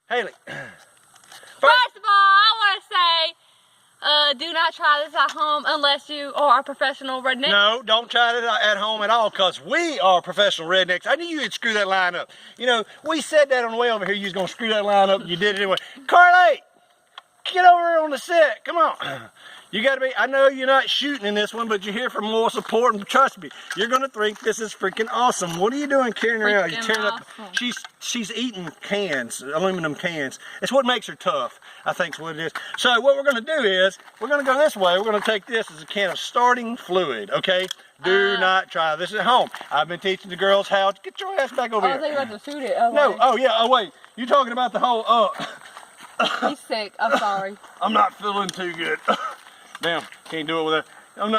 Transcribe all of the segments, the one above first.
Haley. First of all, I want to say, do not try this at home unless you are a professional redneck. No, don't try it at home at all, because we are professional rednecks. I knew you'd screw that line up. You know, we said that on the way over here, you was going to screw that line up, and you did it anyway. Carly, get over here on the set. Come on. You got to be, I know you're not shooting in this one, but you're here for more support, and trust me, you're going to think this is freaking awesome. What are you doing carrying her out? You're tearing up. She's eating cans, aluminum cans. It's what makes her tough, I think is what it is. So what we're going to do is, we're going to go this way. We're going to take this as a can of starting fluid, okay? Do not try this at home. I've been teaching the girls how to get your ass back over here. I was thinking about to shoot it. No, oh yeah, oh wait. You're talking about the whole, He's sick, I'm sorry. I'm not feeling too good. Damn, can't do it with that. I'm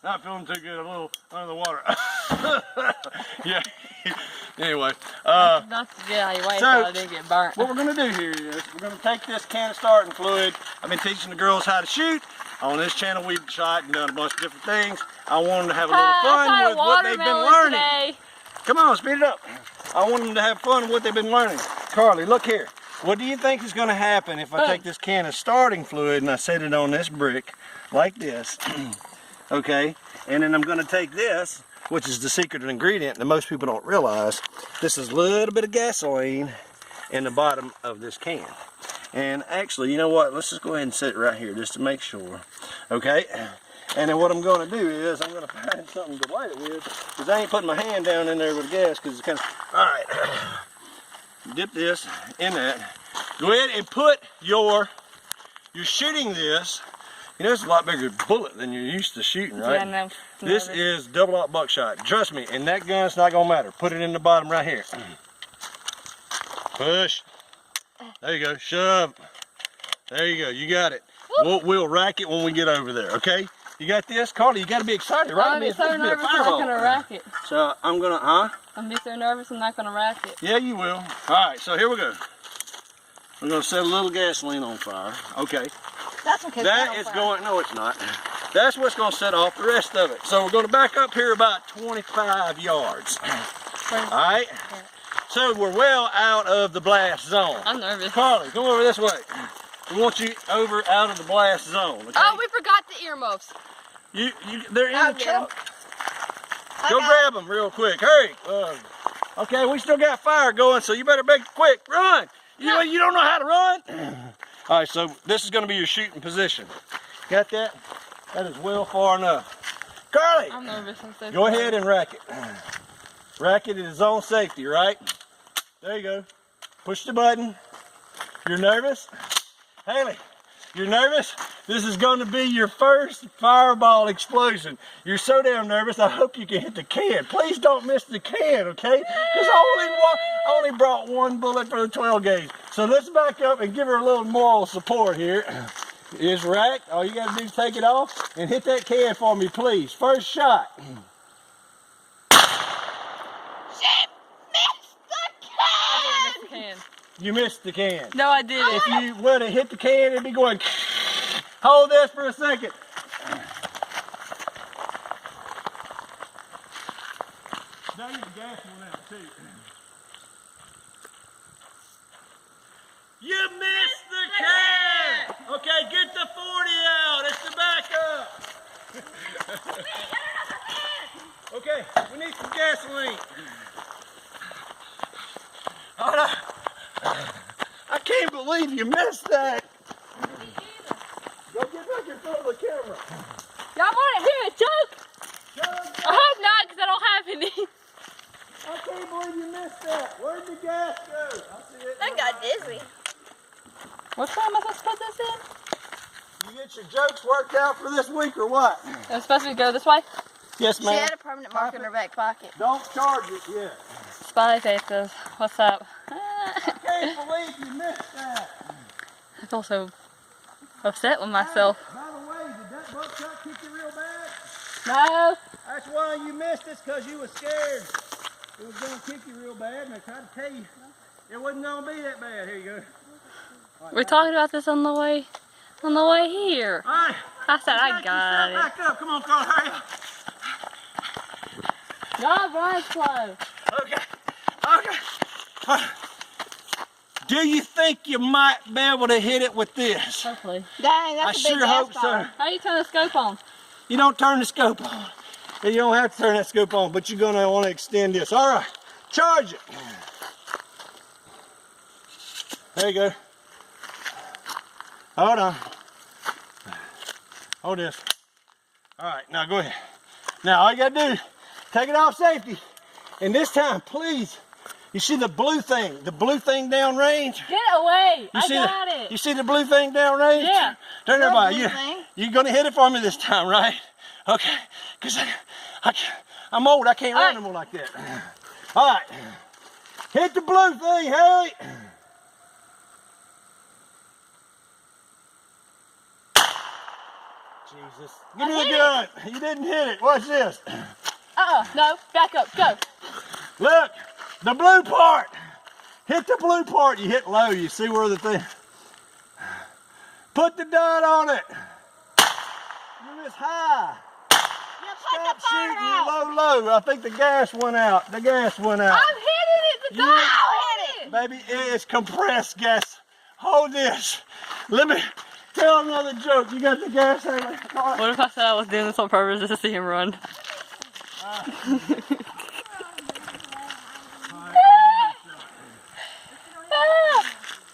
not feeling too good. I'm a little under the water. Yeah. Anyway. Not to get out of your way so I didn't get burnt. What we're going to do here is we're going to take this can of starting fluid. I've been teaching the girls how to shoot. On this channel we've shot and done a bunch of different things. I want them to have a little fun with what they've been learning. Today. Come on, speed it up. I want them to have fun with what they've been learning. Carly, look here. What do you think is going to happen if I take this can of starting fluid and I set it on this brick like this, okay? And then I'm going to take this, which is the secret ingredient that most people don't realize. This is a little bit of gasoline in the bottom of this can. And actually, you know what? Let's just go ahead and set it right here just to make sure, okay? And then what I'm going to do is I'm going to find something to light it with, because I ain't putting my hand down in there with the gas because it's kind of, all right. Dip this in that. Go ahead and put you're shooting this. You know, it's a lot bigger bullet than you're used to shooting, right? Yeah, no. This is double-aught buckshot. Trust me, and that gun's not gonna matter. Put it in the bottom right here. Push. There you go. Shove. There you go. You got it. We'll rack it when we get over there, okay? You got this? Carly, you got to be excited, right? I'm so nervous I'm not going to rack it. So I'm going to, I'm so nervous I'm not going to rack it. Yeah, you will. All right, so here we go. We're going to set a little gasoline on fire. Okay. That's okay. That is going, no it's not. That's what's going to set off the rest of it. So we're going to back up here about 25 yards. All right? So we're well out of the blast zone. I'm nervous. Carly, come over this way. We want you over out of the blast zone. Okay? Oh, we forgot the earmuffs. They're in the truck. Go grab them real quick. Hurry. Okay, we still got fire going, so you better make it quick. Run. You don't know how to run? All right, so this is going to be your shooting position. Got that? That is well far enough. Carly. I'm nervous. I'm so Go ahead and rack it. Rack it in zone safety, right? There you go. Push the button. You're nervous? Haley, you're nervous? This is going to be your first fireball explosion. You're so damn nervous, I hope you can hit the can. Please don't miss the can, okay? Because I only brought one bullet for the 12 gauge. So let's back up and give her a little moral support here. It's racked. All you got to do is take it off and hit that can for me, please. First shot. You missed the can. No, I didn't. If you would have hit the can, it'd be going. Hold this for a second. Now you gas one out too. You missed the can. Okay, get the 40 out. It's the backup. Okay, we need some gasoline. Hold on. I can't believe you missed that. Go get back in front of the camera. Y'all want to hear a joke? I hope not, because I don't have any. I can't believe you missed that. Where'd the gas go? I see it. I got dizzy. What time am I supposed to put this in? You get your jokes worked out for this week or what? It's supposed to go this way? Yes, ma'am. She had a permanent mark in her back pocket. Don't charge it yet. Spy faces. What's up? I can't believe you missed that. I feel so upset with myself. By the way, did that buckshot kick you real bad? No. That's why you missed this, because you were scared. It was going to kick you real bad, and I tried to tell you it wasn't going to be that bad. Here you go. Right, We're talking about this on the way here. All right. I said I got it. Back up. Come on, Carl. Hurry up. God, run slow. Okay. Do you think you might be able to hit it with this? Hopefully. Dang, that's I a big sure gas hope so. fire. How you turn the scope on? You don't turn the scope on. You don't have to turn that scope on, but you're gonna want to extend this. All right, charge it. There you go. Hold on. Hold this. All right, now go ahead. Now all you gotta do, take it off safety. And this time, please, you see the blue thing downrange? Get away! You I see got it. You see the blue thing downrange? Yeah. Turn What everybody. blue thing? You're gonna hit it for me this time, right? Okay. Cause I'm old. I can't run no more like that. All right. Hit the blue thing, Harry. Jesus. Give me the gun. You didn't hit it. Watch this. No, back up, go. Look, the blue part. Hit the blue part. You hit low. You see where the thing. Put the dot on it. You're this high. Stop shooting. You're low. I think the gas went out. The gas went out. I'm hitting it. The dog hit it. Baby, it is compressed gas. Hold this. Let me tell another joke. You got the gas out of the car. What if I said I was doing this on purpose just to see him run?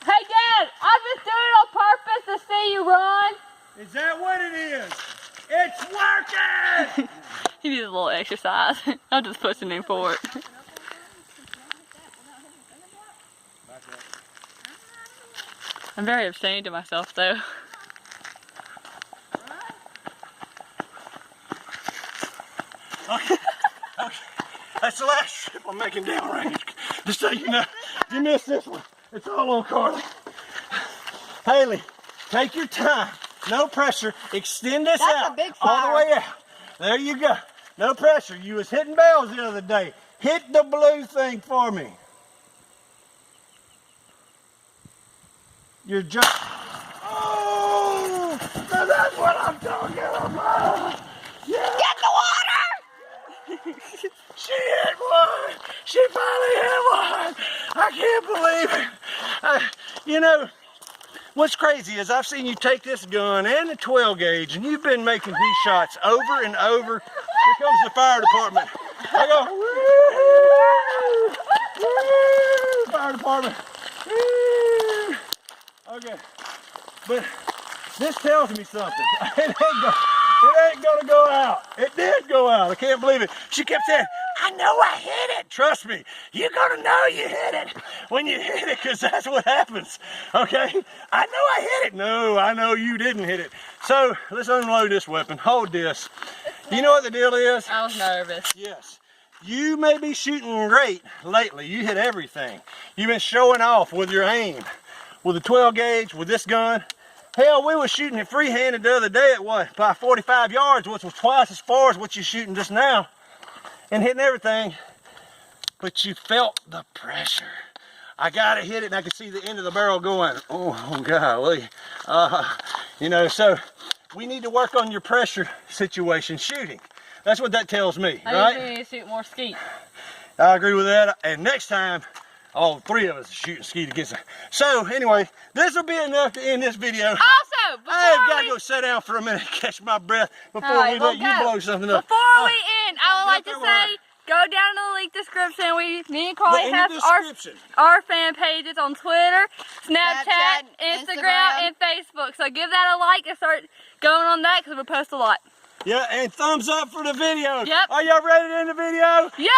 Hey Dad, I just doing it on purpose to see you run. Is that what it is? It's working! He needs a little exercise. I'm just pushing him for it. I'm very ashamed of myself though. Okay. That's the last trip I'm making downrange. Just so you know, if you miss this one, it's all on Carly. Haley, take your time. No pressure. Extend this That's out. a big all the fire. way out. There you go. No pressure. You was hitting bells the other day. Hit the blue thing for me. You're just... Oh! Now that's what I'm talking about! Yeah! Get the water! She hit one! She finally hit one! I can't believe it! You know, what's crazy is I've seen you take this gun and the 12 gauge and you've been making these shots over and over. Here comes the fire department. I go, woo! Woo! Fire department. Woo! Okay, but this tells me something. It ain't gonna go out. It did go out. I can't believe it. She kept saying, I know I hit it. Trust me, you're gonna know you hit it when you hit it, because that's what happens. Okay? I know I hit it. No, I know you didn't hit it. So let's unload this weapon. Hold this. You know what the deal is? I was nervous. Yes. You may be shooting great lately. You hit everything. You've been showing off with your aim. With a 12 gauge, with this gun. Hell, we were shooting it free-handed the other day at what, by 45 yards, which was twice as far as what you're shooting just now. And hitting everything. But you felt the pressure. I gotta hit it and I could see the end of the barrel going, oh golly. You know, so we need to work on your pressure situation shooting. That's what that tells me, right? I need to shoot more skeet. I agree with that. And next time, all three of us are shooting skeet against it. So anyway, this will be enough to end this video. Also, I've got to go sit down for a minute, catch my breath before we let you blow something up. Before we end, I would like to say, go down in the link description. Me and Carly have our fan pages on Twitter, Snapchat, Instagram, and Facebook. So give that a like and start going on that because we post a lot. Yeah, and thumbs up for the video. Yep. Are y'all ready to end the video? Yeah!